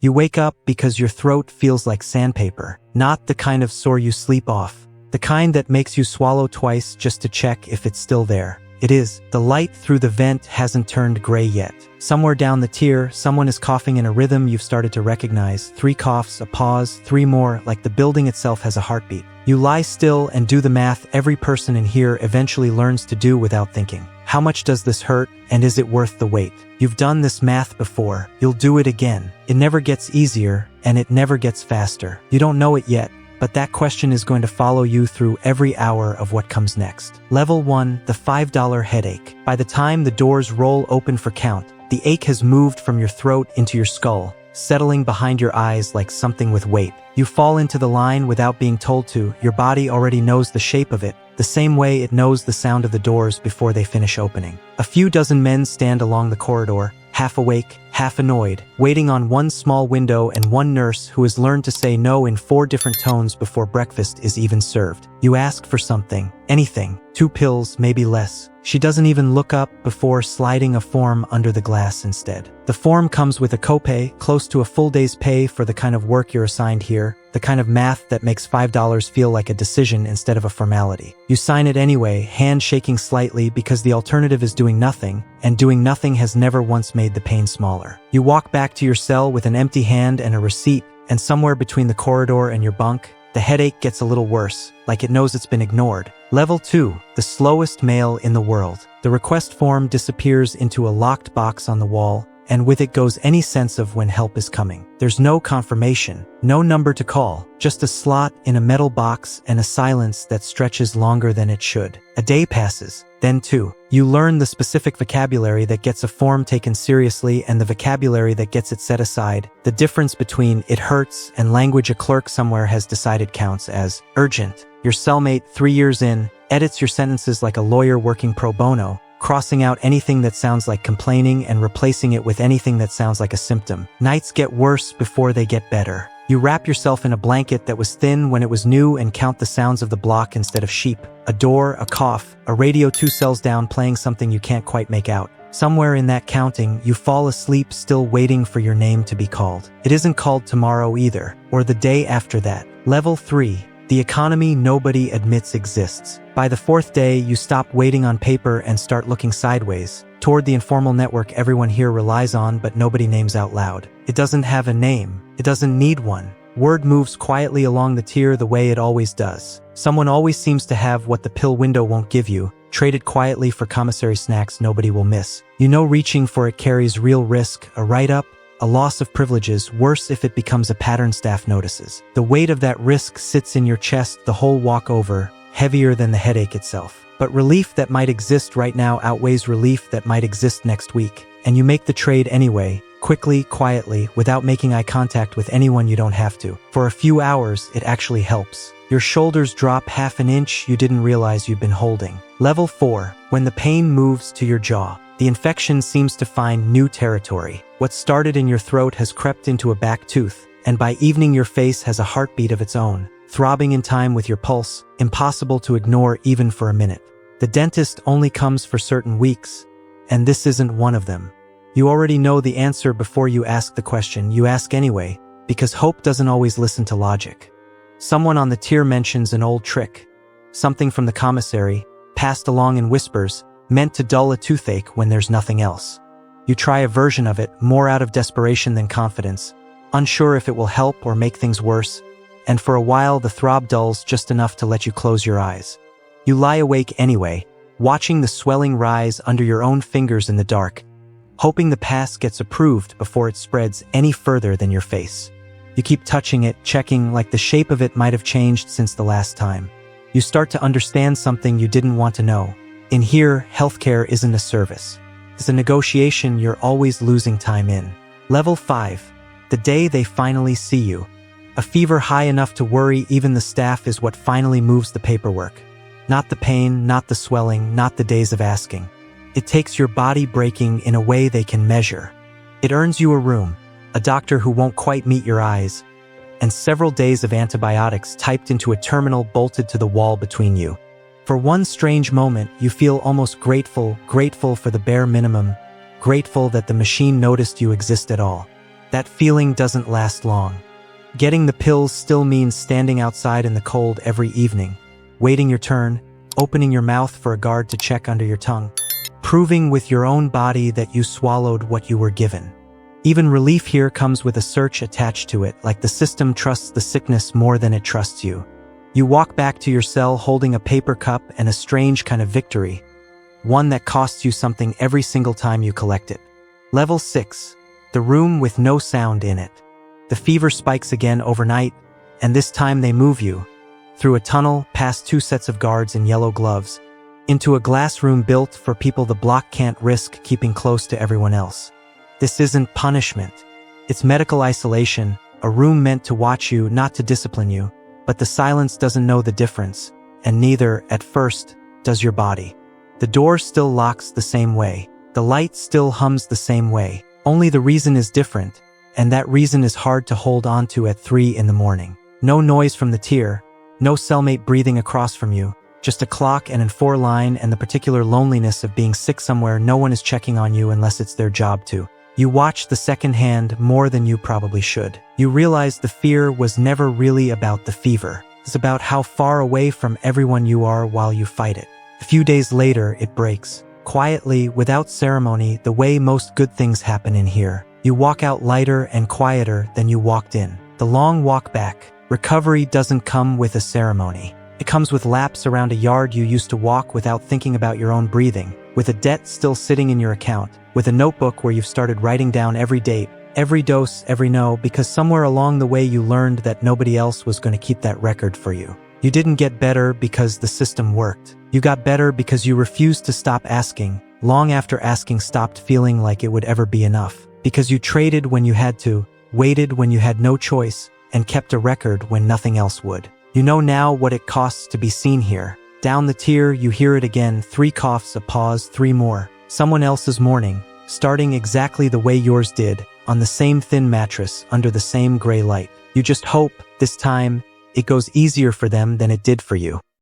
You wake up because your throat feels like sandpaper, not the kind of sore you sleep off, the kind that makes you swallow twice just to check if it's still there. It is. The light through the vent hasn't turned gray yet. Somewhere down the tier, someone is coughing in a rhythm you've started to recognize. 3 coughs, a pause, 3 more, like the building itself has a heartbeat. You lie still and do the math every person in here eventually learns to do without thinking. How much does this hurt, and is it worth the wait? You've done this math before. You'll do it again. It never gets easier, and it never gets faster. You don't know it yet, but that question is going to follow you through every hour of what comes next. Level 1, the $5 headache. By the time the doors roll open for count, the ache has moved from your throat into your skull, settling behind your eyes like something with weight. You fall into the line without being told to. Your body already knows the shape of it, the same way it knows the sound of the doors before they finish opening. A few dozen men stand along the corridor, half awake, half annoyed, waiting on one small window and one nurse who has learned to say no in 4 different tones before breakfast is even served. You ask for something, anything, 2 pills, maybe less. She doesn't even look up before sliding a form under the glass instead. The form comes with a copay, close to a full day's pay for the kind of work you're assigned here, the kind of math that makes $5 feel like a decision instead of a formality. You sign it anyway, hand shaking slightly because the alternative is doing nothing, and doing nothing has never once made the pain smaller. You walk back to your cell with an empty hand and a receipt, and somewhere between the corridor and your bunk, the headache gets a little worse, like it knows it's been ignored. Level 2, the slowest mail in the world. The request form disappears into a locked box on the wall, and with it goes any sense of when help is coming. There's no confirmation, no number to call, just a slot in a metal box and a silence that stretches longer than it should. A day passes, then 2. You learn the specific vocabulary that gets a form taken seriously and the vocabulary that gets it set aside, the difference between "it hurts" and language a clerk somewhere has decided counts as urgent. Your cellmate, 3 years in, edits your sentences like a lawyer working pro bono, crossing out anything that sounds like complaining and replacing it with anything that sounds like a symptom. Nights get worse before they get better. You wrap yourself in a blanket that was thin when it was new and count the sounds of the block instead of sheep. A door, a cough, a radio 2 cells down playing something you can't quite make out. Somewhere in that counting, you fall asleep still waiting for your name to be called. It isn't called tomorrow either, or the day after that. Level 3. The economy nobody admits exists. By the 4th day, you stop waiting on paper and start looking sideways, toward the informal network everyone here relies on but nobody names out loud. It doesn't have a name. It doesn't need one. Word moves quietly along the tier the way it always does. Someone always seems to have what the pill window won't give you, traded quietly for commissary snacks nobody will miss. You know reaching for it carries real risk, a write-up, a loss of privileges, worse if it becomes a pattern staff notices. The weight of that risk sits in your chest the whole walk over, heavier than the headache itself. But relief that might exist right now outweighs relief that might exist next week, and you make the trade anyway, quickly, quietly, without making eye contact with anyone you don't have to. For a few hours, it actually helps. Your shoulders drop half an inch you didn't realize you'd been holding. Level 4, when the pain moves to your jaw. The infection seems to find new territory. What started in your throat has crept into a back tooth, and by evening your face has a heartbeat of its own, throbbing in time with your pulse, impossible to ignore even for a minute. The dentist only comes for certain weeks, and this isn't one of them. You already know the answer before you ask the question. You ask anyway, because hope doesn't always listen to logic. Someone on the tier mentions an old trick, something from the commissary, passed along in whispers, meant to dull a toothache when there's nothing else. You try a version of it, more out of desperation than confidence, unsure if it will help or make things worse, and for a while the throb dulls just enough to let you close your eyes. You lie awake anyway, watching the swelling rise under your own fingers in the dark, hoping the pass gets approved before it spreads any further than your face. You keep touching it, checking like the shape of it might have changed since the last time. You start to understand something you didn't want to know. In here, healthcare isn't a service. It's a negotiation you're always losing time in. Level 5. The day they finally see you. A fever high enough to worry even the staff is what finally moves the paperwork. Not the pain, not the swelling, not the days of asking. It takes your body breaking in a way they can measure. It earns you a room, a doctor who won't quite meet your eyes, and several days of antibiotics typed into a terminal bolted to the wall between you. For one strange moment, you feel almost grateful for the bare minimum, grateful that the machine noticed you exist at all. That feeling doesn't last long. Getting the pills still means standing outside in the cold every evening, waiting your turn, opening your mouth for a guard to check under your tongue, proving with your own body that you swallowed what you were given. Even relief here comes with a search attached to it, like the system trusts the sickness more than it trusts you. You walk back to your cell holding a paper cup and a strange kind of victory, one that costs you something every single time you collect it. Level 6. The room with no sound in it. The fever spikes again overnight, and this time they move you through a tunnel, past 2 sets of guards in yellow gloves, into a glass room built for people the block can't risk keeping close to everyone else. This isn't punishment. It's medical isolation, a room meant to watch you, not to discipline you. But the silence doesn't know the difference, and neither, at first, does your body. The door still locks the same way. The light still hums the same way. Only the reason is different, and that reason is hard to hold on to at 3 in the morning. No noise from the tier, no cellmate breathing across from you, just a clock and an 4 line and the particular loneliness of being sick somewhere no one is checking on you unless it's their job to. You watch the second hand more than you probably should. You realize the fear was never really about the fever. It's about how far away from everyone you are while you fight it. A few days later, it breaks. Quietly, without ceremony, the way most good things happen in here. You walk out lighter and quieter than you walked in. The long walk back. Recovery doesn't come with a ceremony. It comes with laps around a yard you used to walk without thinking about your own breathing, with a debt still sitting in your account, with a notebook where you've started writing down every date, every dose, every no, because somewhere along the way you learned that nobody else was going to keep that record for you. You didn't get better because the system worked. You got better because you refused to stop asking, long after asking stopped feeling like it would ever be enough. Because you traded when you had to, waited when you had no choice, and kept a record when nothing else would. You know now what it costs to be seen here. Down the tier, you hear it again, 3 coughs, a pause, 3 more. Someone else's morning, starting exactly the way yours did, on the same thin mattress, under the same gray light. You just hope, this time, it goes easier for them than it did for you.